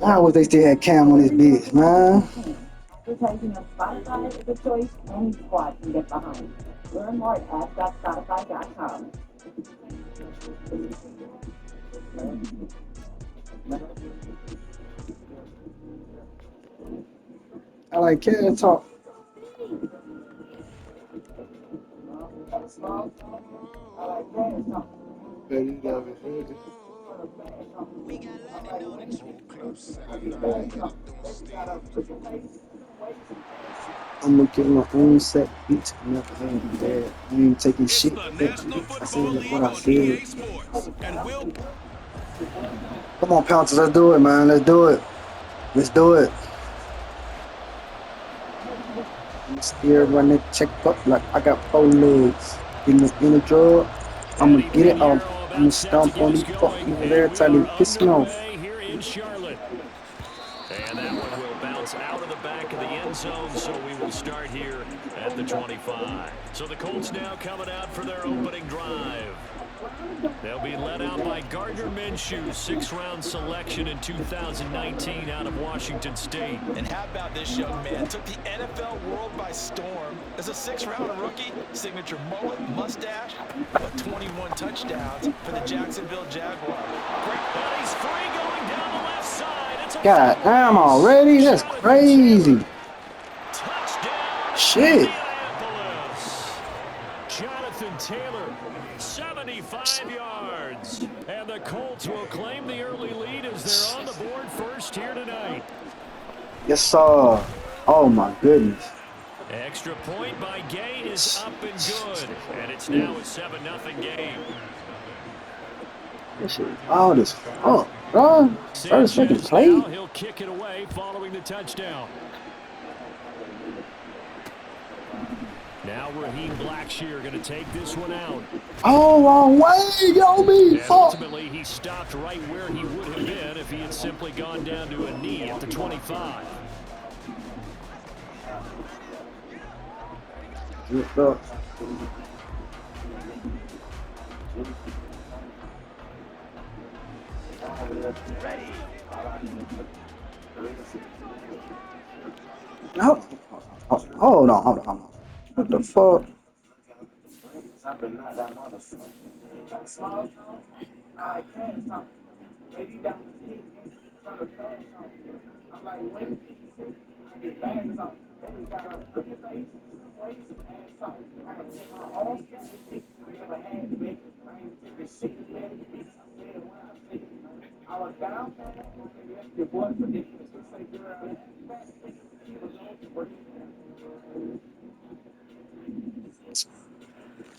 I wish they still had Cam on this bitch, man. I like Cam talk. I'm gonna get my own set beats. I'm not gonna do that. I ain't taking shit. I said what I said. Come on, Pouncers, let's do it, man. Let's do it. Let's do it. I'm still running check up like I got 4 legs. In the drug, I'm gonna get it off. I'm gonna stomp on these fucking over there till they piss me off. Here in Charlotte. And that one will bounce out of the back of the end zone, so we will start here at the 25. So the Colts now coming out for their opening drive. They'll be led out by Gardner Minshew, 6th-round selection in 2019 out of Washington State. And how about this young man? Took the NFL world by storm. As a 6th-round rookie, signature mullet, mustache, but 21 touchdowns for the Jacksonville Jaguars. Great, he's free going down the left side. It's God damn already? That's crazy. Touchdown. Shit. Jonathan Taylor, 75 yards. And the Colts will claim the early lead as they're on the board first here tonight. Yes, sir. Oh, my goodness. Extra point by Gay is up and good. And it's now a 7-0 game. This shit all this fuck, bro. First second play. Now he'll kick it away following the touchdown. Now Raheem Blackshear going to take this one out. Oh, wrong way, yo, me. And ultimately, he stopped right where he would have been if he had simply gone down to a knee at the 25. No. Hold on. What the fuck?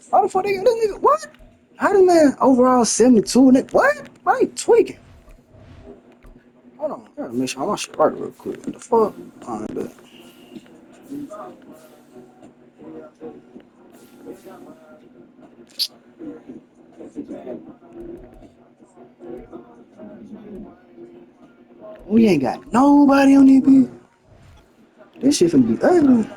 How the fuck they got this nigga? What? How the man overall 72? Nigga? What? I ain't tweaking. Hold on. I gotta make sure my shit right real quick. What the fuck? Alright, bet. We ain't got nobody on this bitch. This shit finna be ugly.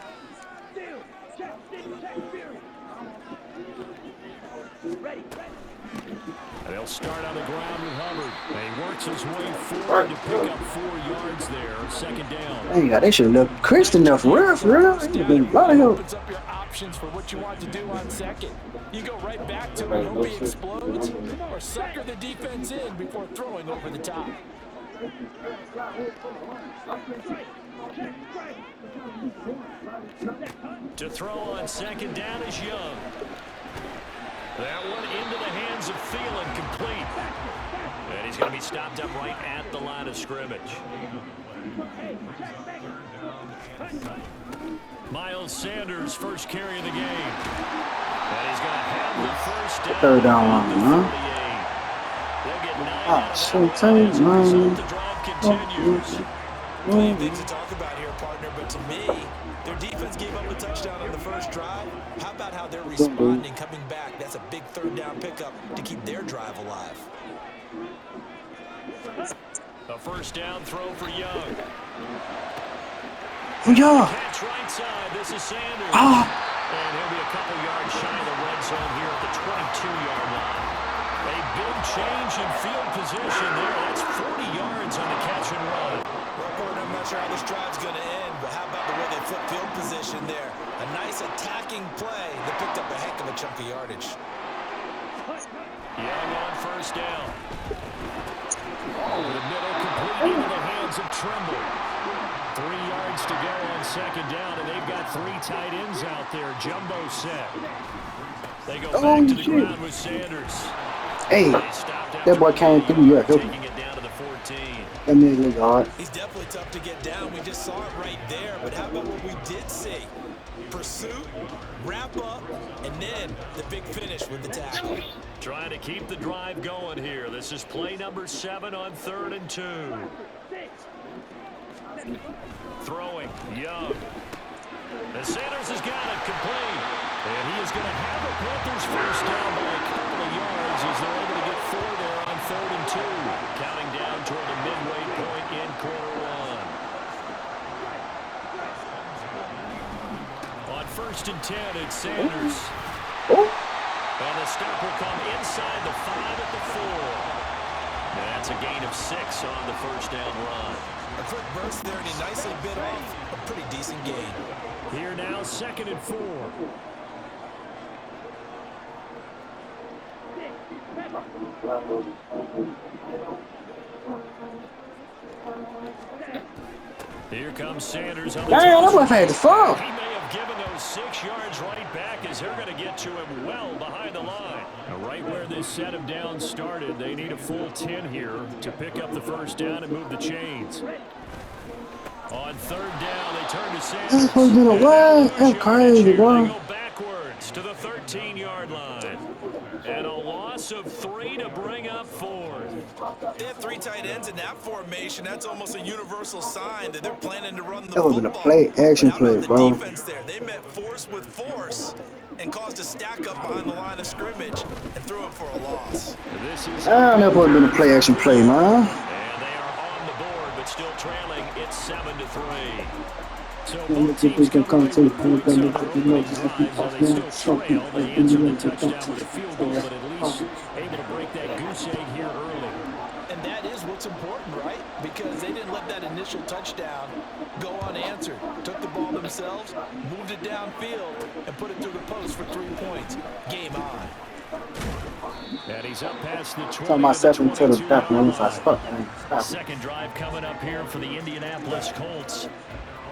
They'll start on the ground with Hubbard. And he works his way forward to pick up 4 yards there. 2nd down. Hey, they should have left Chris enough for real. He would have been a lot of help. options for what you want to do on second. You go right back to it, hope he explodes, or sucker the defense in before throwing over the top. To throw on second down is Young. That one into the hands of Thielen, complete. And he's going to be stopped up right at the line of scrimmage. Miles Sanders, first carry of the game. And he's going to have the first down. Third down line, huh? They'll get 9 Ah, out so of that. tight, As a result, man. the drive continues. Plenty of things to talk about here, partner, but to me, their defense gave up a touchdown on the first drive. How about how they're responding, coming back? That's a big third down pickup to keep their drive alive. A first down throw for Young. Yeah. Catch right side. This is Sanders. Ah. And he'll be a couple yards shy of the red zone here at the 22-yard line. A big change in field position there. That's 40 yards on the catch and run. I'm not sure how this drive's going to end, but how about the way they flip field position there? A nice attacking play that picked up a heck of a chunk of yardage. Young on first down. Over the middle, complete into the hands of Trimble. 3 yards to go on second down, and they've got 3 tight ends out there. Jumbo set. They go back to the ground with Sanders. Hey, that boy came through. Yeah, taking it down to the 14. that man look hard. He's definitely tough to get down. We just saw it right there. But how about what we did see? Pursuit, wrap up, and then the big finish with the tackle. Trying to keep the drive going here. This is play number 7 on 3rd and 2. Throwing, Young. And Sanders has got it complete. And he is going to have a Panthers first down by a couple of yards as they're able to get 4 there on 3rd and 2. Counting down toward the midway point in quarter 1. On 1st and 10, it's Sanders. And the stop will come inside the 5 at the 4. And that's a gain of 6 on the first down run. A quick burst there, and he nicely bit off a pretty decent gain. Here now, 2nd and 4. Here comes Sanders on the Damn, that boy had the fall. He may have given those 6 yards right back as they're going to get to him well behind the line. Now, right where this set of downs started, they need a full 10 here to pick up the first down and move the chains. On 3rd down, they turn to Sanders. That's supposed to be the way. That's crazy, boy. They go backwards to the 13-yard line. And a loss of 3 to bring up 4th. They have 3 tight ends in that formation. That's almost a universal sign that they're planning to run the That was football. a play, action play, The bro. defense there. They met force with force and caused a stack up behind the line of scrimmage and threw it for a loss. This is That never been a play, action play, man. and they are on the board, but still trailing. It's 7 to 3. So both teams can come away with to points on both drives, and they still trail. They answered the touchdown with a field goal, but at least able to break that goose egg here early. And that is what's important, right? Because they didn't let that initial touchdown go unanswered. Took the ball themselves, moved it downfield, and put it through the post for 3 points. Game on. And he's up past the 20 Talking myself into the back, man. If I stuck, man. Stop. Second drive coming up here for the Indianapolis Colts.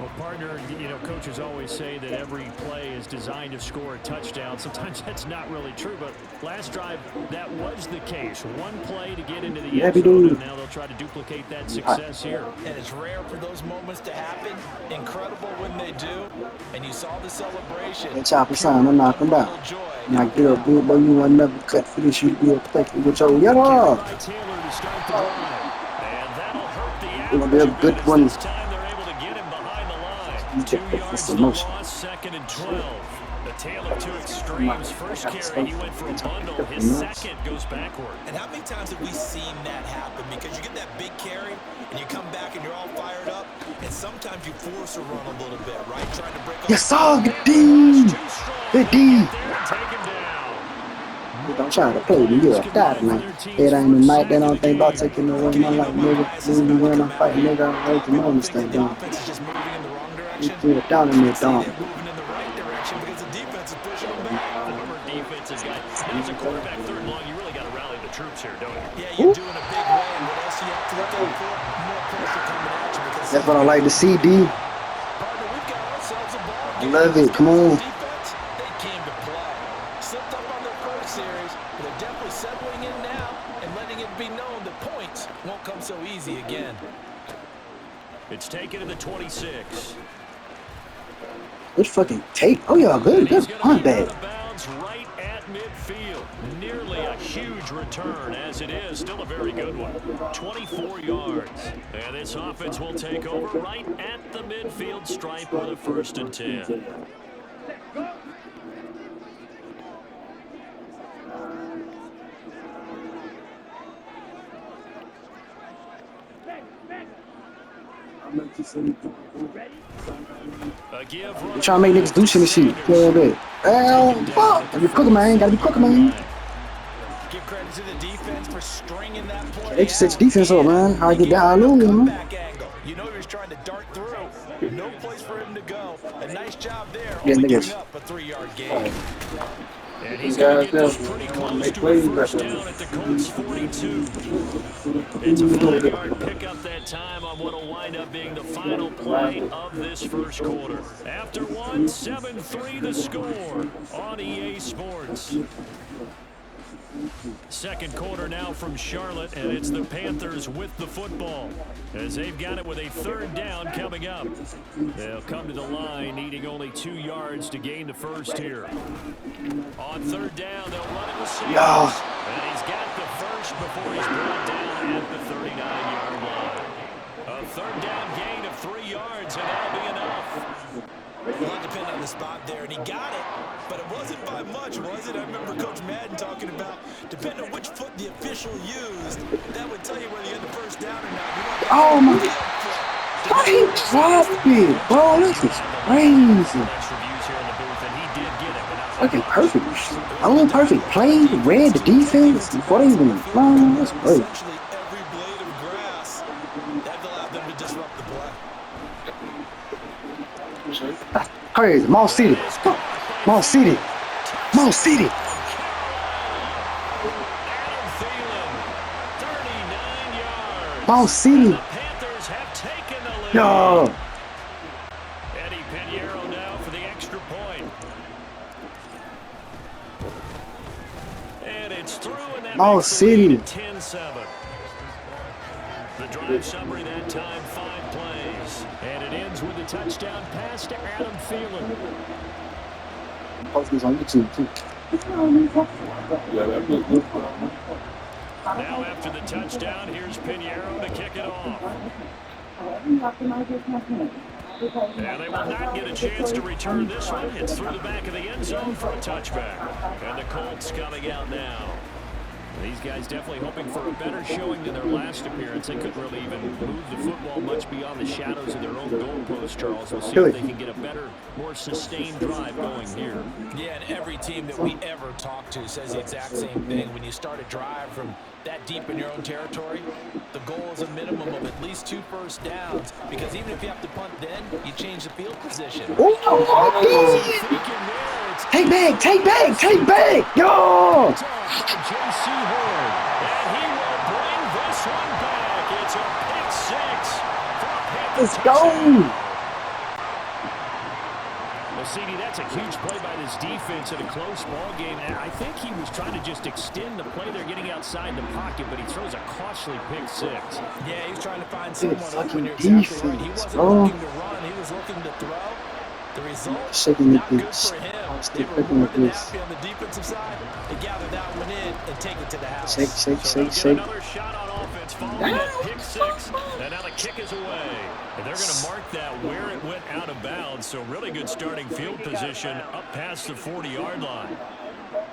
Well, partner, coaches always say that every play is designed to score a touchdown. Sometimes that's not really true, but last drive, that was the case. One play to get into the end zone, and now they'll try to duplicate that success here. And it's rare for those moments to happen. Incredible when they do. And you saw the celebration. That chopper sign, I'm knocking down. Now get up, dude, but you will never cut for this. You be a pick with your yellow. By Taylor to start the drive. And that'll hurt the It will be a good average one. this time. 2 yards to the loss, 2nd and 12. The tale of 2 extremes. First carry, he went for a bundle. His second goes backward. And how many times have we seen that happen? Because you get that big carry, and you come back and you're all fired up, and sometimes you force a run a little bit, right? Trying to break up. Yes, sir, the D. The D. I'm trying to play with you. I got it, man. It ain't a night that I don't think about taking away my life, nigga. When I'm fighting, nigga, I don't make the moments thing down. You threw it down in there, dog. Moving in the right direction because the defense defensive guy. Now, as a quarterback, third and long, you really got to rally the troops here, don't you? Yeah, you're doing a big way, and what else you have to look out for? More pressure coming at you. Because That's what I like to see, D. partner, we've got ourselves a ball I game. love it. Come on. Defense, they came to play. Slipped up on their first series, but they're definitely settling in now and letting it be known that points won't come so easy again. It's taken to the 26. Good fucking take. Oh, yeah, good. And he's Good going to punt be out back. of bounds right at midfield. Nearly a huge return as it is. Still a very good one. 24 yards. And this offense will take over right at the midfield stripe with a 1st and 10. You trying to make niggas do shit and shit. A little bit. Hell, fuck. Gotta be quicker, man. Gotta be quicker, man. Give credit to the defense for stringing that play. They just set your defense up, man. How I get that hallelujah, man. You know he was trying to dart through. No place for him to go. A nice job there. Yeah, Only niggas. giving up a 3-yard gain. And he's going to get this pretty close to a 1st down at the Colts 42. It's a 5-yard pickup that time on what will wind up being the final play of this first quarter. After one, 7-3 the score on EA Sports. Second quarter now from Charlotte, and it's the Panthers with the football as they've got it with a 3rd down coming up. They'll come to the line needing only 2 yards to gain the first here. On 3rd down, they'll run it with Sanders. And he's got the first before he's brought down at the 39-yard line. A 3rd down gain of 3 yards, and that'll be enough. A lot depended on the spot there, and he got it, but it wasn't by much, was it? I remember Coach Madden talking about, depending on which foot the official used, that would tell you whether you had the first down or not. Oh, my God. How he dropped it, bro? This is crazy. Okay, perfect. A little perfect play, read the defense before they even. Man, that's great. Essentially every blade of grass, that allowed them to disrupt the play. That's crazy. Mall City. Mall City. Mall City. Mall City. Yo. Eddie Pinheiro now for the extra point. And it's through, and that Mall makes the City. lead 10-7. The drive summary that time, 5 plays. And it ends with a touchdown pass to Adam Thielen. Post this on YouTube too. Now after the touchdown, here's Pinheiro to kick it off. And they will not get a chance to return this one. It's through the back of the end zone for a touchback. And the Colts coming out now. These guys definitely hoping for a better showing than their last appearance. They couldn't really even move the football much beyond the shadows of their own goalpost, Charles. We'll see if they can get a better, more sustained drive going here. Yeah, and every team that we ever talk to says the exact same thing. When you start a drive from that deep in your own territory, the goal is a minimum of at least 2 first downs, because even if you have to punt then, you change the field position. Take back, take back, take back. Yo. J.C. Horn, and he will bring this one back. It's a pick 6 for Panthers. Let's go. Well, CD, that's a huge play by this defense in a close ball game. And I think he was trying to just extend the play. They're getting outside the pocket, but he throws a costly pick 6. Yeah, he was trying to find someone open. You're Exactly right. He wasn't looking to run. He was looking to throw. The result, Shaking not the good bitch. for him. Still They were picking more the than bitch. happy on the defensive side to gather that one in and take it to the house. Shake, shake, So shake, they'll get shake. another shot on offense following that pick 6. And now the kick is away. And they're going to mark that where it went out of bounds. So really good starting field position up past the 40-yard line.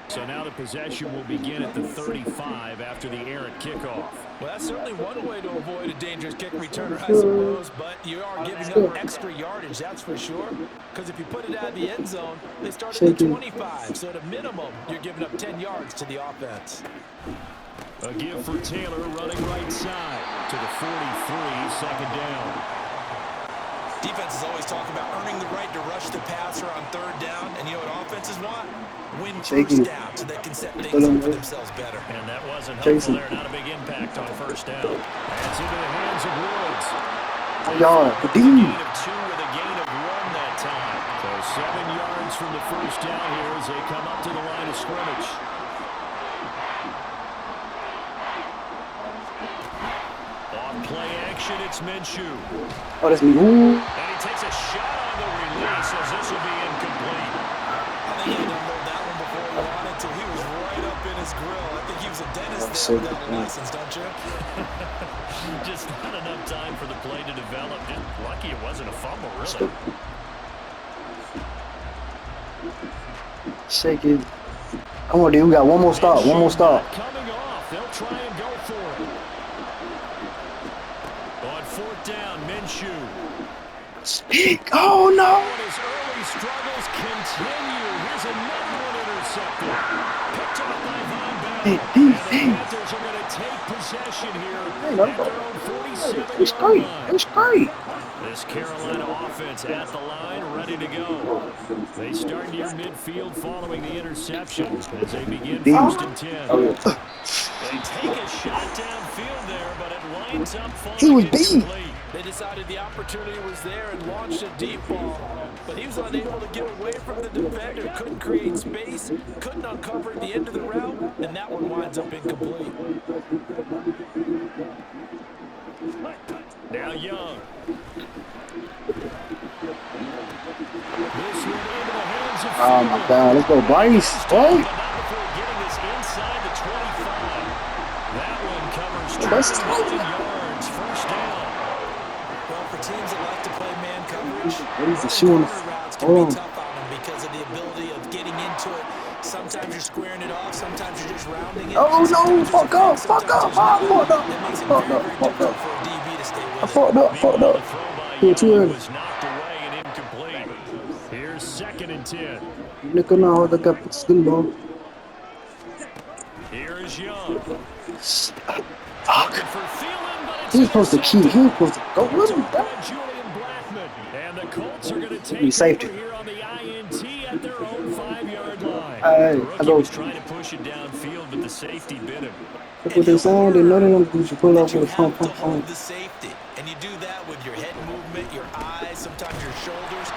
So now the possession will begin at the 35 after the errant kickoff. Well, that's certainly one way to avoid a dangerous kick returner, I suppose, but you are giving up extra yardage, that's for sure. Because if you put it out of the end zone, they start at the 25. So at a minimum, you're giving up 10 yards to the offense. A give for Taylor running right side to the 43, 2nd down. Defenses always talk about earning the right to rush the passer on 3rd down, and you know what offenses want? win Shake first it. down so they can set Still things in up for there. themselves better. And that wasn't helpful Chasing. there. Not a big impact on first down. That's into the hands of Woods. 1 They yard. followed Good with a D. gain of 2 with a gain of 1 that time. So 7 yards from the first down here as they come up to the line of scrimmage. On play action, it's Minshew. Oh, that's me. Ooh. And he takes a shot on the release as this will be incomplete. I think he had to unload that one before he wanted to. He was right up in his grill. I think he was a dentist there So without a good. license, don't you? Just not enough time for the play to develop. Just lucky it wasn't a fumble, really. Still. Shake it. Come on, dude. We got one more stop. One more stop. Coming off. They'll try and go for it. On 4th down, Minshew. Speak. Oh, no. And his early struggles continue. Here's another one intercepted. Picked off by Von Bell. Hey, And the hey. Panthers are going to take possession here Hey, no. at their own 47-yard It's great. line. It's great. This Carolina offense at the line, ready to go. They start near midfield following the interception as they begin 1st and 10. Oh, yeah. They take a shot downfield there, but it winds up He was falling deep. incomplete. They decided the opportunity was there and launched a deep ball, but he was unable to get away from the defender, couldn't create space, couldn't uncover at the end of the route, and that one winds up incomplete. Now Young. This one into the hands of Oh, my Fielder. God. Let's go, Bryce. But What? not before getting this inside the 25. That one covers That's 29 yards. First down. Well, for teams that like to play man coverage, What is the shoe on the corner routes can oh. be tough on them because of the ability of getting into it. Sometimes you're squaring it off, sometimes you're just rounding it. Oh, no. Sometimes Fuck there's a up. fake, Fuck up. sometimes there's Oh, fucked nothing. up. That makes it Fucked very, up. very Fucked difficult up. for a DB to stay I with it. fucked up. Fucked Meanwhile, up. the throw by Too Young early. was knocked away and incomplete. Here's 2nd and 10. Look at now. Look at the skin ball. Here is Young. Fuck. Looking for Thielen, but it's He was supposed to keep. He was supposed to go with him. by Julian Blackman. And the Colts are going to take Be safety. over here on the INT at their own 5-yard line. Hey, The I rookie go. was trying to push it downfield, but the safety bit him. Look what they saying. They know they don't do you pull up That you with a pump, have to pump, hold pump. the safety, and you do that with your head movement, your eyes, sometimes your shoulders.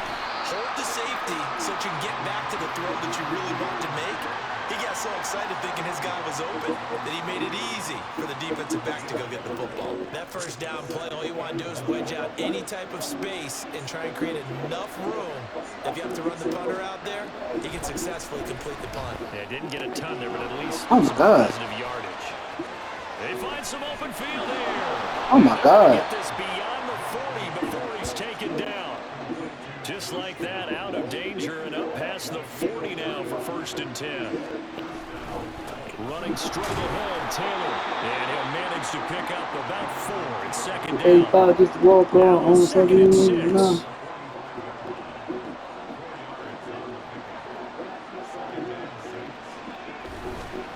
Hold the safety so that you can get back to the throw that you really want to make. He got so excited thinking his guy was open that he made it easy for the defensive back to go get the football. That first down play, all you want to do is wedge out any type of space and try and create enough room. If you have to run the punter out there, he can successfully complete the punt. Yeah, didn't get a ton there, but at least Oh, my some God. positive yardage. They find some open field here. Oh, my God. Get this beyond the 40 before he's taken down. Just like that, out of danger and up past the 40 now for 1st and 10. Running straight ahead, Taylor. And he'll manage to pick up about 4 at 2nd Hey, down. just walk Now on 2nd and 6. nah.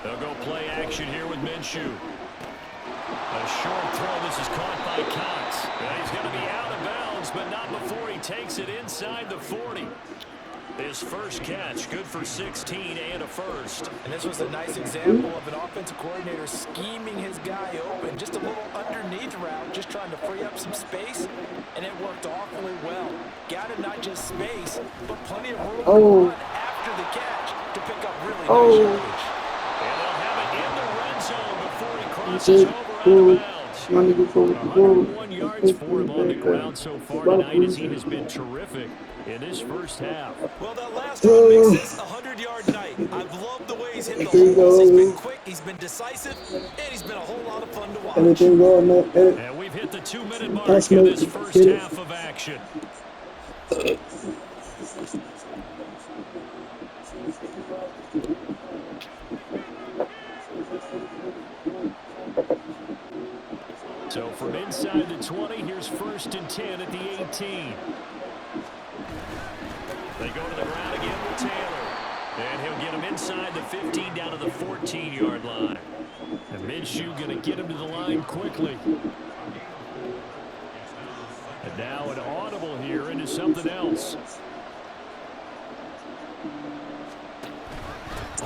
They'll go play action here with Minshew. A short throw. This is caught by Cox. And he's going to be out of bounds, but not before he takes it inside the 40. His first catch, good for 16 and a first. And this was a nice example of an offensive coordinator scheming his guy open. Just a little underneath route, just trying to free up some space, and it worked awfully well. Got him not just space, but plenty of room to run after the catch to pick up really nice yardage. And they'll have it in the red zone before he crosses over out of bounds. 101 yards for him on the ground so far tonight as he has been terrific in this first half. Well, that last run makes this a 100-yard night. I've loved the way he's hit the holes. He's been quick, he's been decisive, and he's been a whole lot of fun to watch. And we've hit the 2-minute mark in this first half of action. So from inside the 20, here's 1st and 10 at the 18. They go to the ground again with Taylor. And he'll get him inside the 15 down to the 14-yard line. And Minshew going to get him to the line quickly. And now an audible here into something else.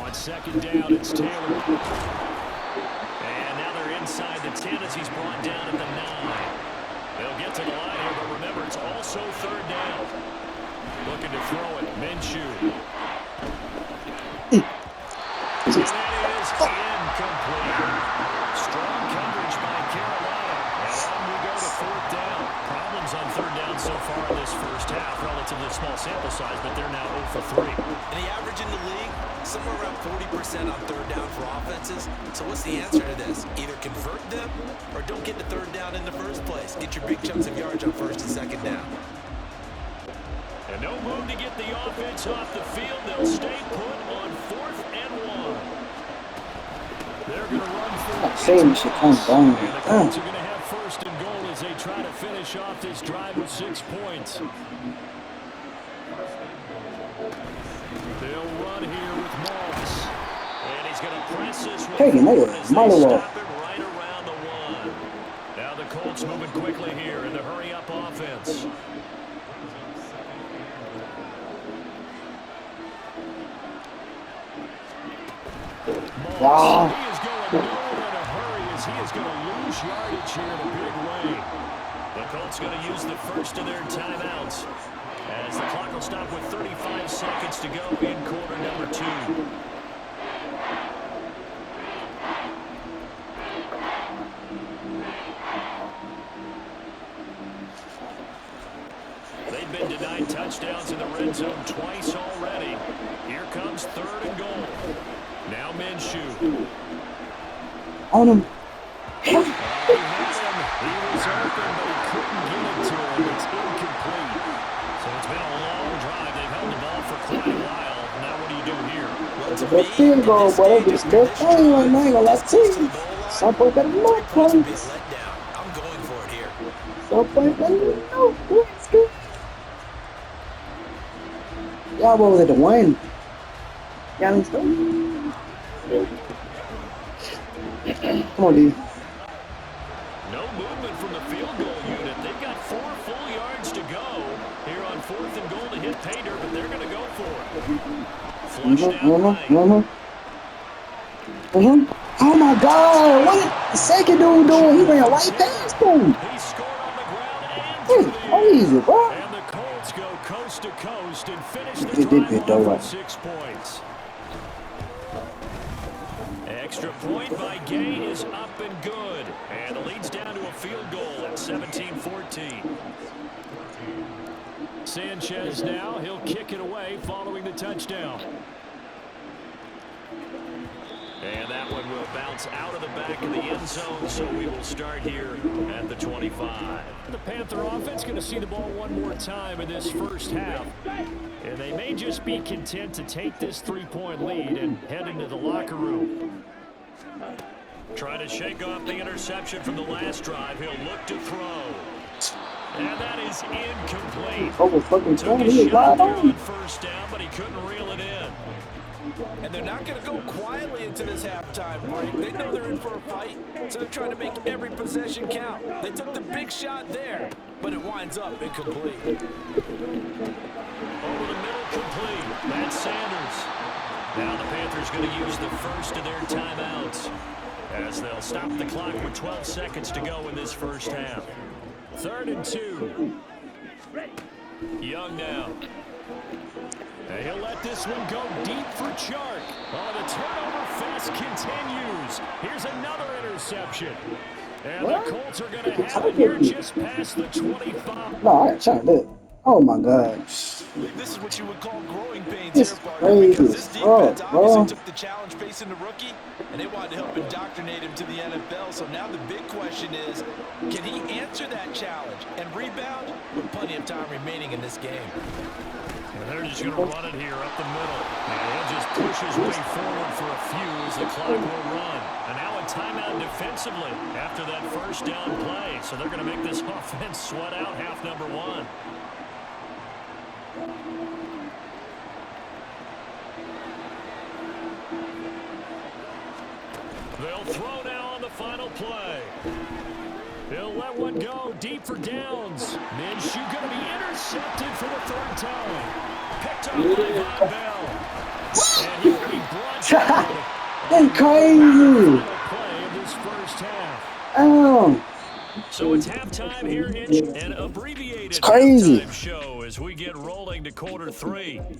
On second down, it's Taylor. And now they're inside the 10 as he's brought down at the 9. They'll get to the line here, but remember, it's also third down. Looking to throw it, Minshew. And that is incomplete. Strong coverage by Carolina. And on we go to fourth down. Problems on third down so far in this first half. Relatively small sample size, but they're now 0 for 3. And the average in the league, somewhere around 40% on third down for offenses. So what's the answer to this? Either convert them or don't get the third down in the first place. Get your big chunks of yards on first and second down. And no move to get the offense off the field. They'll stay put on 4th and 1. They're going to run for it. Same shit comes down. And the Colts are going to have 1st and goal as they try to finish off this drive with 6 points. They'll run here with Moss. And he's going to press this one forward as they stop it right around the 1. Now the Colts moving quickly here in the hurry-up offense. Moss, he is going nowhere in a hurry as he is going to lose yardage here in a big way. The Colts going to use the first of their timeouts as the clock will stop with 35 seconds to go in quarter number 2. They've been denied touchdowns in the red zone twice already. Here comes 3rd and goal. Now Minshew. On him. He had him. He was open, but he couldn't get it to him. It's incomplete. So it's been a long drive. They've held the ball for quite a while. Now what do you do here? Well, It's a good field goal, but it was their thing right now. I ain't gonna lie to you. Some point better than no points. I'm going for it here. Some point better than no points. Y'all what was it, the win? Y'all ain't still. Come on, D. No movement from the field goal unit. They've got 4 full yards to go here on 4th and goal to hit pay dirt, but they're going to go for it. Flushed out right. Oh my God! What the second dude doing? He ran right past him. He scored on the ground and through the How easy, bro? And the Colts go coast to coast and finish the drive off with 6 points. Extra point by Gay is up and good. And the lead's down to a field goal at 17-14. Sanchez now. He'll kick it away following the touchdown. And that one will bounce out of the back of the end zone, so we will start here at the 25. The Panther offense going to see the ball one more time in this first half. And they may just be content to take this 3-point lead and head into the locker room. Trying to shake off the interception from the last drive. He'll look to throw. And that is incomplete. Took a shot there on first down, but he couldn't reel it in. And they're not going to go quietly into this halftime break. They know they're in for a fight, so they're trying to make every possession count. They took the big shot there, but it winds up incomplete. Over the middle, complete. That's Sanders. Now the Panthers going to use the first of their timeouts as they'll stop the clock with 12 seconds to go in this first half. 3rd and 2. Young now. And he'll let this one go deep for Chark. Oh, the turnover fest continues. Here's another interception. And the Colts are going to have it here just past the 25. No, I ain't trying to do it. Oh my God. This is what you would call growing pains This here, partner, because this defense bro. obviously took the challenge facing the rookie, and they wanted to help indoctrinate him to the NFL. So now the big question is, can he answer that challenge and rebound with plenty of time remaining in this game? And they're just going to run it here up the middle. And he'll just push his way forward for a few as the clock will run. And now a timeout defensively after that first down play. So they're going to make this offense sweat out half number 1. They'll throw now on the final play. He'll let one go deep for Downs. Minshew going to be intercepted for the 3rd time. Picked up by Von Bell. And he'll be brought down That's crazy. Final play of this first half. Oh, So it's halftime here in an it's abbreviated crazy. halftime show as we get rolling to quarter three. And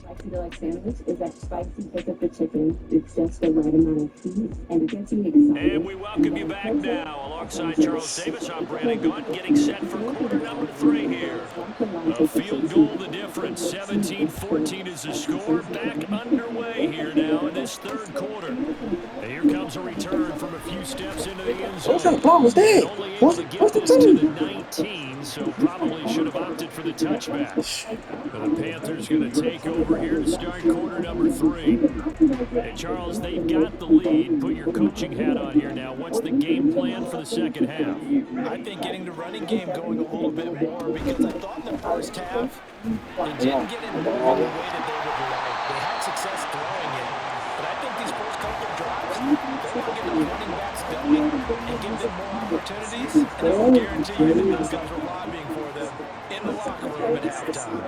we welcome you back now. Alongside Charles Davis, I'm Brandon Gaudin, getting set for quarter number three here. A field goal the difference. 17-14 is the score. Back underway here now in this third quarter. And here comes a return from a few steps into the end What kind zone. of ball was And that? only able What's to get the this to the team? 19, so probably should have opted for the touchback. But the Panthers going to take over here to start quarter number three. And Charles, they've got the lead. Put your coaching hat on here now. What's the game plan for the second half? I think getting the running game going a little bit more because I thought in the first half they didn't get it moving the way that they would like. They had success throwing it. But I think these first couple of drives, they're going to get the running backs going and give them more opportunities. And I will guarantee you that those guys were lobbying for them in the locker room at halftime.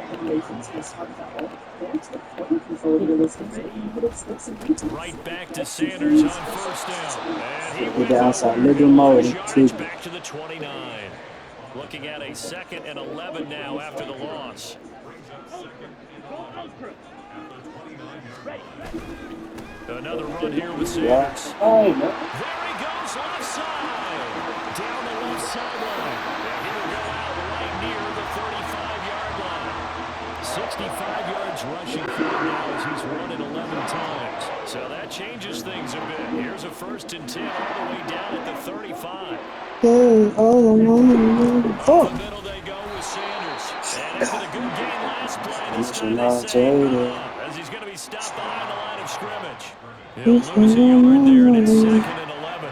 Right back to Sanders on first down. And he Get went the outside, nowhere. little He'll more. lose yardage back to the 29. Looking at a 2nd and 11 now after the loss. Another run here with Sanders. There he goes, left side. Down the left sideline. And he'll go out right near the 35-yard line. 65 yards rushing for him now as he's run it 11 times. So that changes things a bit. Here's a 1st and 10 all the way down at the 35. Up the middle they go with Sanders. And after the good gain last play, this time they say, as he's going to be stopped behind the line of scrimmage. He'll lose a yard there, and it's 2nd and 11.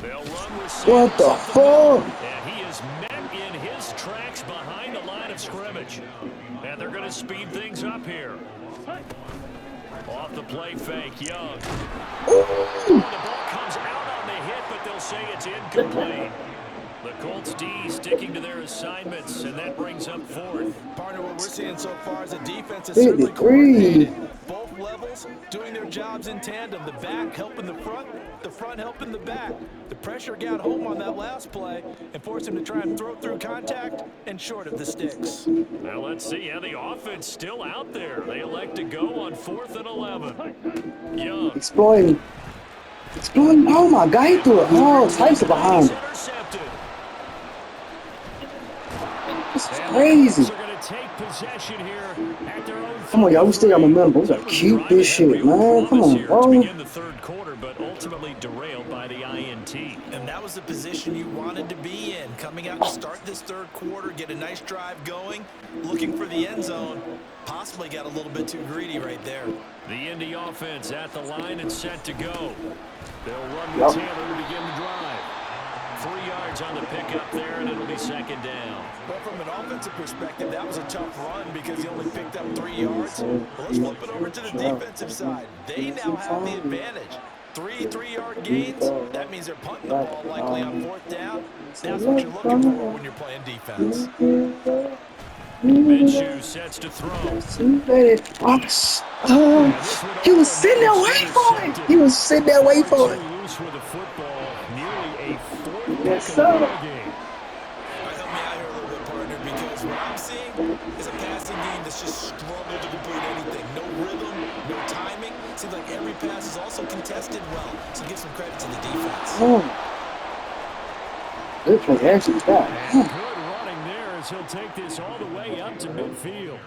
They'll run with Sanders. What the fuck? And he is met in his tracks behind the line of scrimmage. And they're going to speed things up here. Off the play fake, Young. The ball comes out on the hit, but they'll say it's incomplete. The Colts D sticking to their assignments, and that brings up 4th. Partner, what we're seeing so far is a defense is certainly coordinated. Both levels doing their jobs in tandem. The back helping the front helping the back. The pressure got home on that last play and forced him to try and throw through contact and short of the sticks. Now let's see. Yeah, the offense still out there. They elect to go on 4th and 11. Young. Exploiting. Oh my God, he threw it all types of behind him. This is crazy. Come on, y'all. We still got momentum. We gotta keep this shit, man. Come on, bro. Begin the third quarter, but ultimately derailed by the INT. And that was the position you wanted to be in. Coming out to start this third quarter, get a nice drive going, looking for the end zone. Possibly got a little bit too greedy right there. The Indy offense at the line and set to go. They'll run with Taylor to begin the drive. 3 yards on the pickup there, and it'll be 2nd down. Well, from an offensive perspective, that was a tough run because he only picked up 3 yards. Well, let's flip it over to the defensive side. They now have the advantage. 3 3-yard gains. That means they're punting the ball likely on 4th down. That's what you're looking for when you're playing defense. Minshew sets to throw. He was sitting there waiting for it. Loose with the football, nearly a 4th Yes, pick sir. of the ball game. Help me out here a little bit, partner, because what I'm seeing is a passing game that's just struggled to complete anything. No rhythm, no timing. Seems like every pass is also contested well. So give some credit to the defense. Good play, actually. Good running there as he'll take this all the way up to midfield.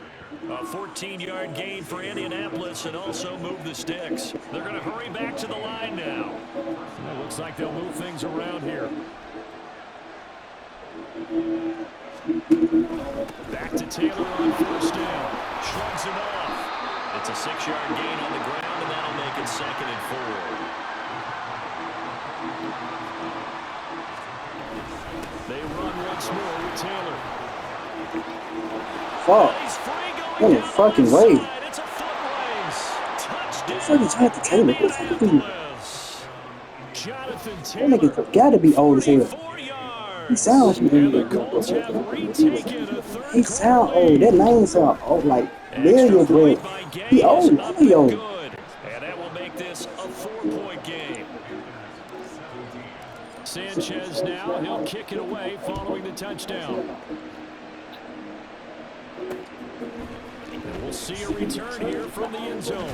A 14-yard gain for Indianapolis and also move the sticks. They're going to hurry back to the line now. It looks like they'll move things around here. Back to Taylor on first down. Shrugs it off. It's a 6-yard gain on the ground, and that'll make it 2nd and 4. They run once more with Taylor. Fuck. No fucking way. It's a foot race. Touchdown. Fucking tried to Taylor. What's happening? Jonathan That Taylor. nigga gotta be old as hell. 44 yards. He sounds And the Colts have retaken a third He sound old. That name sound old. Like Extra million, point but by he Gay is owed up and million. good. And that will make this a 4-point game. Sanchez now, he'll kick it away following the touchdown. And we'll see a return here from the end zone.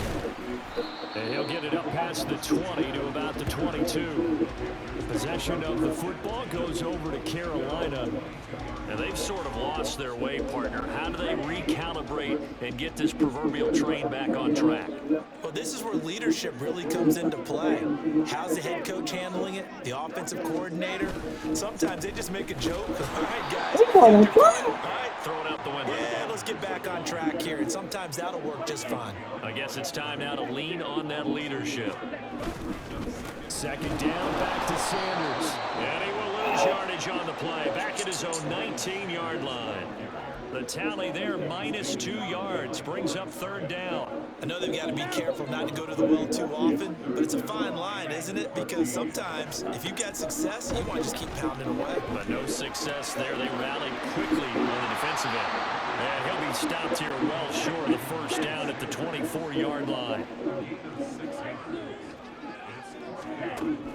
And he'll get it up past the 20 to about the 22. Possession of the football goes over to Carolina. And they've sort of lost their way, partner. How do they recalibrate and get this proverbial train back on track? Well, this is where leadership really comes into play. How's the head coach handling it? The offensive coordinator? Sometimes they just make a joke. All right, guys. All right, Throw it out the window. yeah, let's get back on track here. And sometimes that'll work just fine. I guess it's time now to lean on that leadership. Second down, back to Sanders. And he will lose yardage on the play. Back at his own 19-yard line. The tally there, -2 yards, brings up third down. I know they've got to be careful not to go to the well too often, but it's a fine line, isn't it? Because sometimes, if you've got success, you want to just keep pounding away. But no success there. They rallied quickly on the defensive end. And he'll be stopped here well short of the first down at the 24-yard line.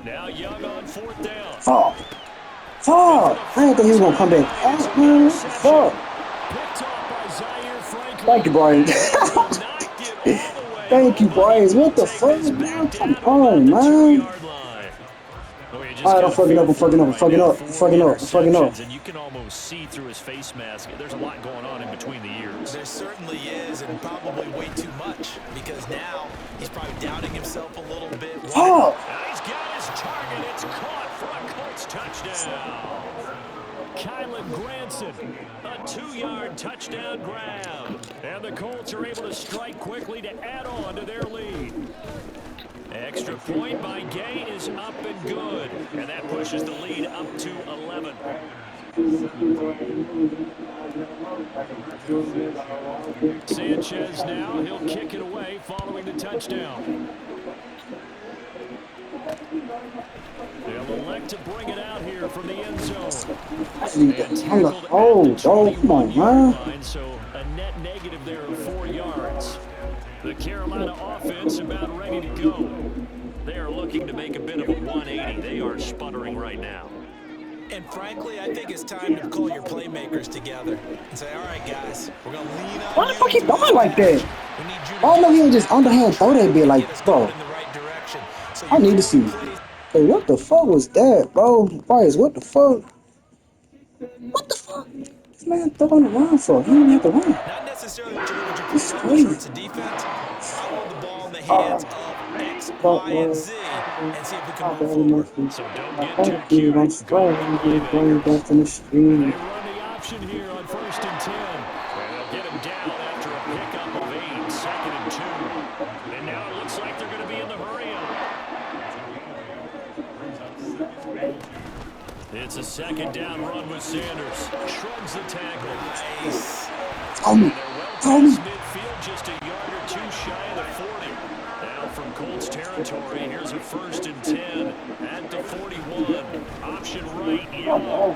Now Young on fourth down. Fuck. I didn't think he was going to come back. Fuck. Picked off by Zaire Franklin. Thank you, Brian. Thank you, Brian. What the fuck, man? Come on, man. Alright, I'm fucking up. And you can almost see through his face mask. There's a lot going on in between the ears. There certainly is, and probably way too much, because now he's probably doubting himself a little bit. Fuck. And he's got his target. It's caught for a Colts touchdown. Kylan Granson, a 2-yard touchdown grab. And the Colts are able to strike quickly to add on to their lead. Extra point by Gay is up and good. And that pushes the lead up to 11. Sanchez now, he'll kick it away following the touchdown. They'll elect to bring it out here from the end zone. Come on, man. So a net negative there of 4 yards. The Carolina offense about ready to go. They are looking to make a bit of a 180. They are sputtering right now. And frankly, I think it's time to call your playmakers together and say, all right, guys, we're going to lean on Why the fuck he throwing like that? I don't know if he would just underhand throw that bit like, bro. I need to see. Hey, what the fuck was that, bro? Bryce, what the fuck? What the fuck? This man throwing around for? He didn't have to run. Not necessarily It's crazy. defense. I hold the ball in the hands of X, Y, and Z and see if we can move forward. So don't get too cute. Go playmakers. They run the option here on 1st and 10. And they'll get him down after a pickup of 8, 2nd and 2. And now it looks like they're going to be in the hurry-up. It's a 2nd down run with Sanders. Shrugs the tackle. Nice. Midfield just a yard or 2 shy of the 40. Now from Colts territory, here's a 1st and 10 at the 41. Option right, Young.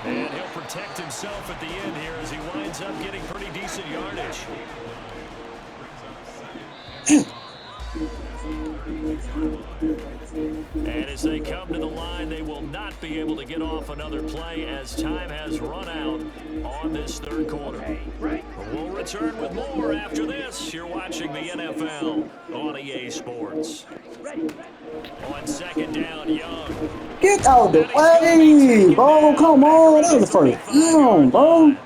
And he'll protect himself at the end here as he winds up getting pretty decent yardage. And as they come to the line, they will not be able to get off another play as time has run out on this 3rd quarter. We'll return with more after this. You're watching the NFL on EA Sports. On 2nd down, Young. Get out the way, bro. Come on. That was the first down, bro.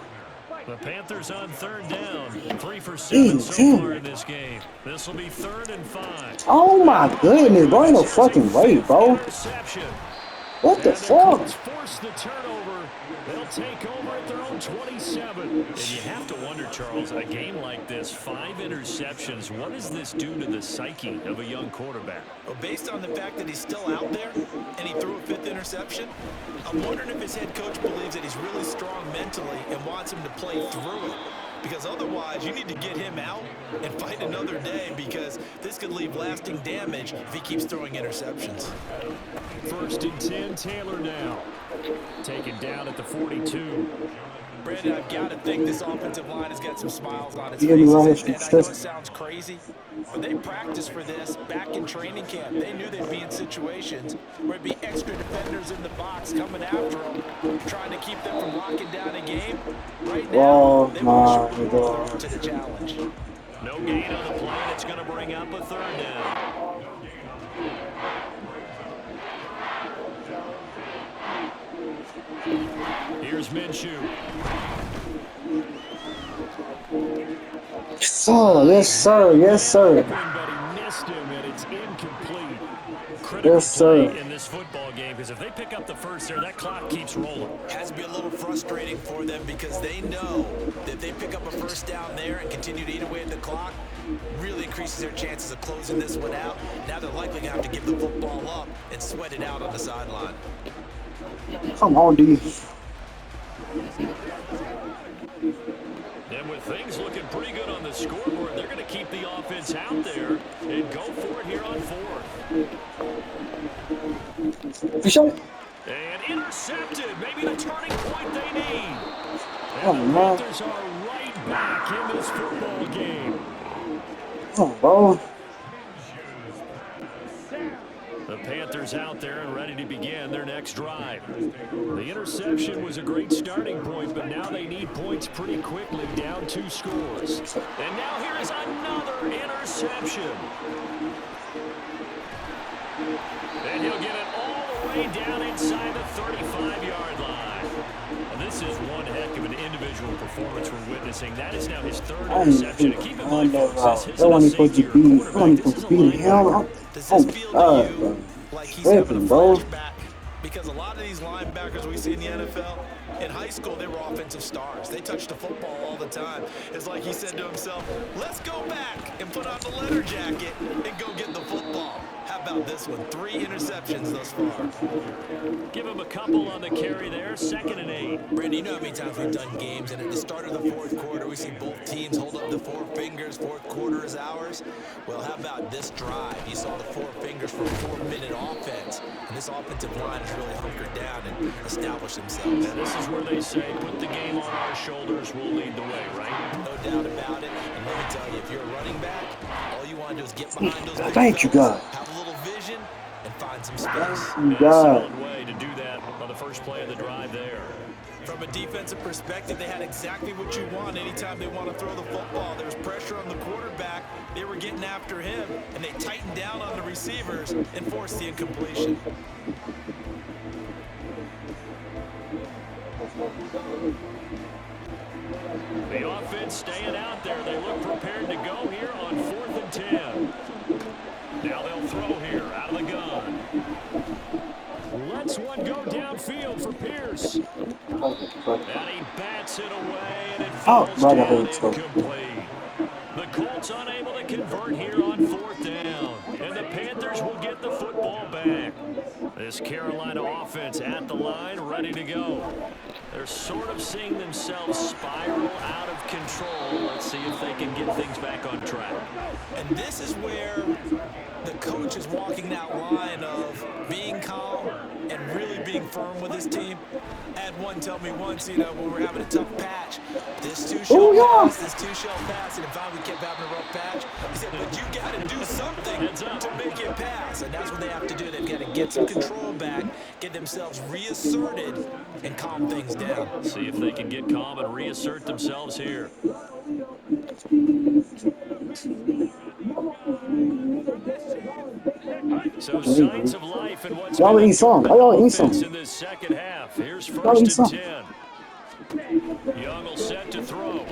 The Panthers on 3rd down. 3 for 7 so far in this game. This will be 3rd and 5. Oh my goodness, bro. Ain't no fucking way, bro. What the fuck? Force the turnover. They'll take over at their own 27. And you have to wonder, Charles, a game like this, 5 interceptions, what does this do to the psyche of a young quarterback? Well, based on the fact that he's still out there and he threw a 5th interception, I'm wondering if his head coach believes that he's really strong mentally and wants him to play through it. Because otherwise, you need to get him out and fight another day, because this could leave lasting damage if he keeps throwing interceptions. 1st and 10, Taylor now. Taken down at the 42. Brandon, I've got to think this offensive line has got some smiles on its You hear me right faces. here? And I know it sounds crazy, but they practiced for this back in training camp. They knew they'd be in situations where it'd be extra defenders in the box coming after them, trying to keep them from locking down a game. Right now, Oh they want to show the my world they're up god. to the challenge. No gain on the play, and it's going to bring up a third down. Here's Minshew. Yes, sir. Yes, sir. Yes, sir. But he missed him, and it's incomplete. Critical Yes, sir. play in this football game, because if they pick up the first there, that clock keeps rolling. Has to be a little frustrating for them because they know that if they pick up a first down there and continue to eat away at the clock, really increases their chances of closing this one out. Now they're likely going to have to give the football up and sweat it out on the sideline. Come on, dude. And with things looking pretty good on the scoreboard, they're going to keep the offense out there and go for it here on fourth. For sure. And intercepted. Maybe the turning point they need. Oh, And the man. Panthers are right back in this football game. Oh, bro. The Panthers out there and ready to begin their next drive. The interception was a great starting point, but now they need points pretty quickly, down 2 scores. And now here is another interception. And he'll get it all the way down inside the 35-yard line. Well, this is one heck of an individual performance we're witnessing. That is now his third interception. And keep in mind, folks, this isn't a safety or quarterback. This is a linebacker. Does this feel to you like he's having a flashback? Because a lot of these linebackers we see in the NFL, in high school, they were offensive stars. They touched the football all the time. It's like he said to himself, let's go back and put on the leather jacket and go get the football. How about this one? 3 interceptions thus far. Give him a couple on the carry there, 2nd and 8. Brandon, you know how many times we've done games, and at the start of the fourth quarter, we see both teams hold up the 4 fingers, fourth quarter is ours. Well, how about this drive? You saw the 4 fingers for a 4-minute offense, and this offensive line has really hunkered down and established themselves. And this is where they say, put the game on our shoulders, we'll lead the way, right? No doubt about it, and let me tell you, if you're a running back, all you want to do is get behind those big Thank you, fellas, God. have a little vision, and find some space. Thank you, A God. solid way to do that on the first play of the drive there. From a defensive perspective, they had exactly what you want anytime they want to throw the football. There was pressure on the quarterback. They were getting after him, and they tightened down on the receivers and forced the incompletion. The offense staying out there. They look prepared to go here on 4th and 10. Now they'll throw here out of the gun. Lets one go downfield for Pierce. And he bats it away, and it falls down incomplete. The Colts unable to convert here on 4th down. And the Panthers will get the football back. This Carolina offense at the line, ready to go. They're sort of seeing themselves spiral out of control. Let's see if they can get things back on track. And this is where the coach is walking that line of being calm and really being firm with his team. I had one tell me once, you know, when we're having a tough patch, this too shall pass, this too shall pass, and if we kept having a rough patch, he said, but you got to do something to make it pass, and that's what they have to do. They've got to get some control back, get themselves reasserted, and calm things down. See if they can get calm and reassert themselves here. So signs of life in what's been a offense in this second half. Here's 1st and 10. Young will set to throw.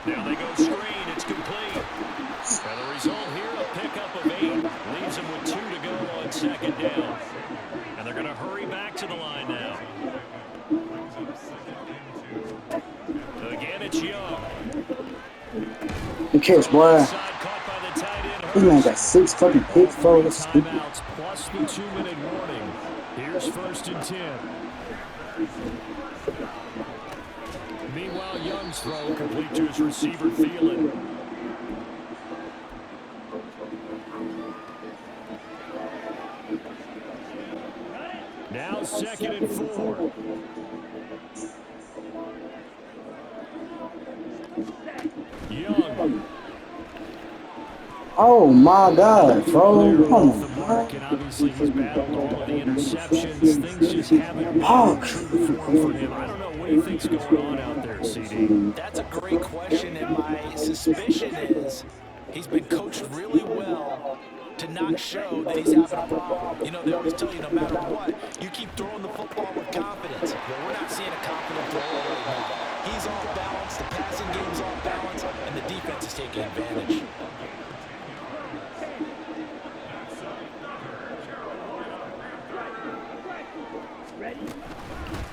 Now they go screen. It's complete. And the result here, a pickup of 8. Leaves them with 2 to go on 2nd down. And they're going to hurry back to the line now. Again, it's Young. Good catch, boy. This man got 6 fucking picks, bro. That's stupid. Timeouts plus the 2-minute warning. Here's 1st and 10. Meanwhile, Young's throw complete to his receiver, Thielen. Now 2nd and 4. Oh my God, bro. There Come off the on, mark, man. and obviously he's battled all of the interceptions. Things just haven't been Fuck. true to form for him. I don't know. What do you think's going on out there, CD? That's a great question, and my suspicion is he's been coached really well to not show that he's having a problem. You know, they always tell you no matter what, you keep throwing the football with confidence. Well, we're not seeing a confident thrower right now. He's off balance, the passing game's off balance, and the defense is taking advantage.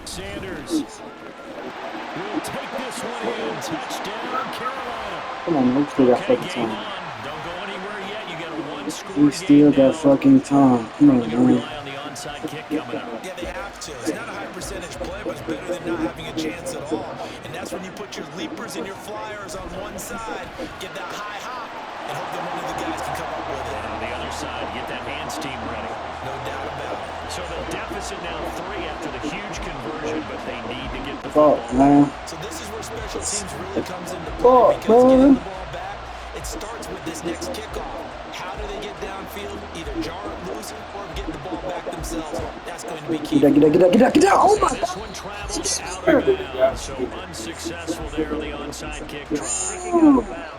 Sanders will take this one in. Touchdown, Carolina. Come on, man. We still got Okay, fucking game time. on. Don't go anywhere yet. You got a one-score We game still got now. fucking time. Come on, Probably going to man. rely on the onside kick coming up. Yeah, they have to. It's not a high percentage play, but it's better than not having a chance at all. And that's when you put your leapers and your flyers on one side, get that high hop, and hope that one of the guys can come up with it. And on the other side, get that hands team ready. No doubt about it. So the deficit now 3 after the huge conversion, but they need to get the Fuck, football. man. So this is where special teams really comes into play Fuck, because getting man. the ball back, it starts with this next kickoff. How do they get downfield? Either jar it loose or get the ball back themselves. That's going to be key. Get that. Oh my This one travels out of bounds, so unsuccessful there on the onside kick try.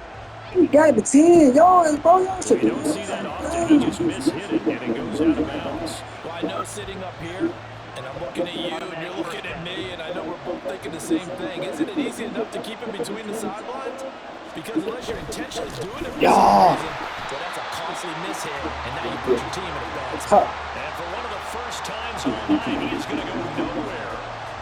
You got the 10 yards, bro. Y'all should You don't see that often. He just mishit it, and it goes out of bounds. Well, I know sitting up here, and I'm looking at you, and you're looking at me, and I know we're both thinking the same thing. Isn't it easy enough to keep him between the sidelines? Because unless you're intentionally doing it for some reason, well, that's a costly mishit, and now you put your team in a bad spot. And for one of the first times all night, he is going to go nowhere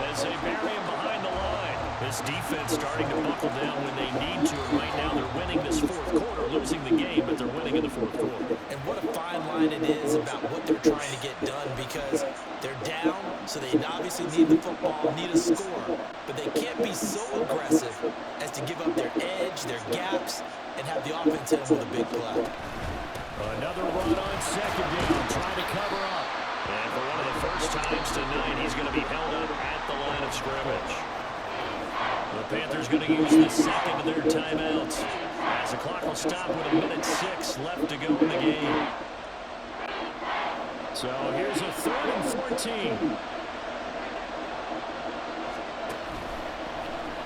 as they bury him behind the line. This defense starting to buckle down when they need to, and right now they're winning this fourth quarter, losing the game, but they're winning in the fourth quarter. And what a fine line it is about what they're trying to get done because they're down, so they obviously need the football, need a score. But they can't be so aggressive as to give up their edge, their gaps, and have the offense hit them with a big play. Another run on second down, trying to cover up. And for one of the first times tonight, he's going to be held up at the line of scrimmage. The Panthers going to use the second of their timeouts as the clock will stop with 1:06 left to go in the game. So here's a 3rd and 14.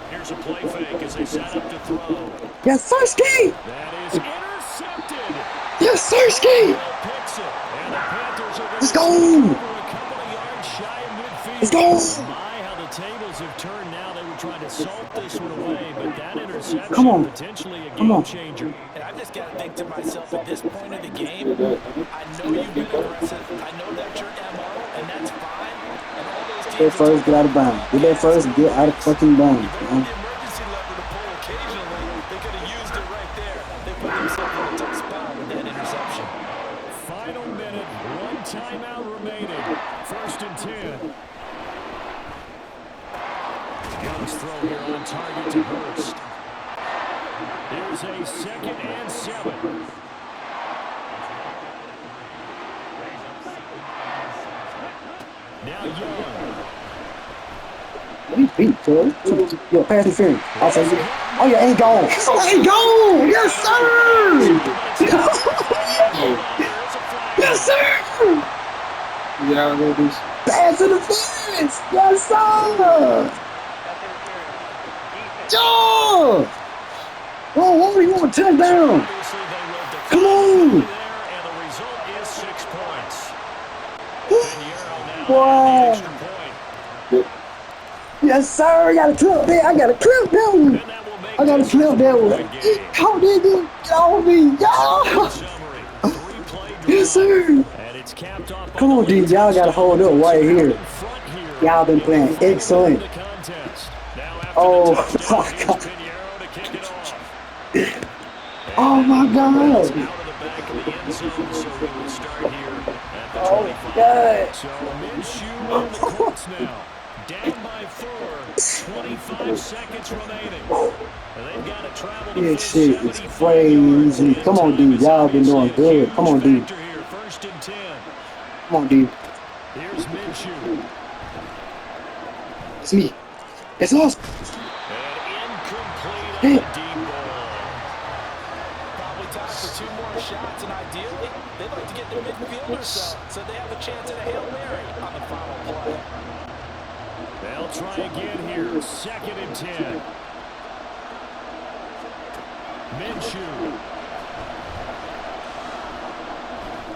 Here's a play fake as they set up to throw. Yes, sir, Ski. That is intercepted. Yes, sir, Ski. Picks it, and the Panthers are Let's going go. to over a couple of yards shy of midfield. Let's go. My, how the tables have turned now. They were trying to salt this one away, but that interception Come on. potentially a Come game on. changer. And I've just got to think to myself at this point of the game, I know you've been aggressive. I know that's your MO, and that's fine. And all those Get teams that first, get out of bounds. Get that first, get out of fucking bounds, the man. emergency lever to pull occasionally. They could have used it right there. They put themselves in a tough spot with that interception. Final minute, 1 timeout remaining. 1st and 10. Young's throw here on target to Hurst. Here's a 2nd and 7. Now Young. What do you beat, cuz? Yo, pass interference. Oh, yeah, ain't gone. Ain't gone. Yes, sir. Yes, sir. Yeah, go do. Pass interference. Yes, sir. Yo. Oh, what do you want? Touchdown. Come on. And the result is 6 points. Boy. Yes, sir. I got a clip there. I got a clip that one. I got a clip that one. How did you get on me? Yeah. Yes, sir. Come on, dude. Y'all got to hold up right here. Y'all been playing excellent. Oh, my God. Oh, my God. Oh, God. So Minshew on the Colts now. Down by 4. 25 seconds remaining. They've got to travel to This shit is crazy. Come on, dude. Y'all been doing good. Come on, dude. 1st and 10. Come on, dude. Here's Minshew. It's me. It's us. And incomplete on the deep ball. Probably time for 2 more midfielder, so they have a chance at a Hail Mary on the final play. They'll try again here. 2nd and 10. Minshew.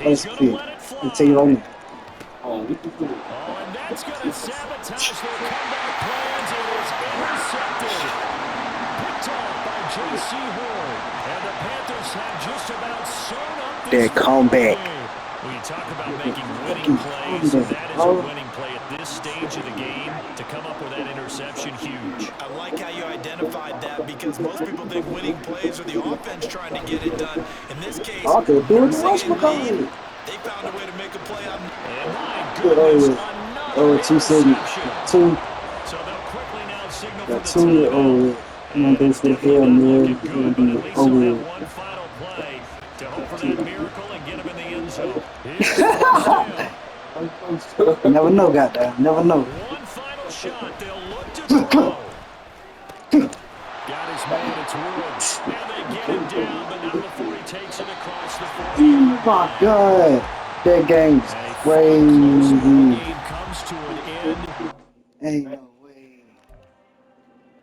He's going to let it fly. Until you own it. Oh, and that's going to sabotage their comeback plans. It is intercepted. Picked off by J.C. Horn. And the Panthers have just about sewn up this Their comeback. game. When you talk about making winning plays, that is a winning play at this stage of the game. To come up with that interception, huge. I like how you identified that because most people think winning plays are the offense trying to get it done. In this case, Okay, first thing in lead, they found a way to make a play on. And my goodness, another 2 seconds. interception. 2. So they'll quickly now signal for the Got 2. timeout. I'm gonna do for the hell, man. It's gonna be At least over. they'll have one final play to hope for that miracle and get him in the end zone. Here's the first down. Never know, goddamn. Never know. One final shot. They'll look to throw. Got his man. It's Woods. Now they get him down, but not before he takes it across the 40. Oh my God. That game's A far crazy. closer ball game comes to an end. Ain't no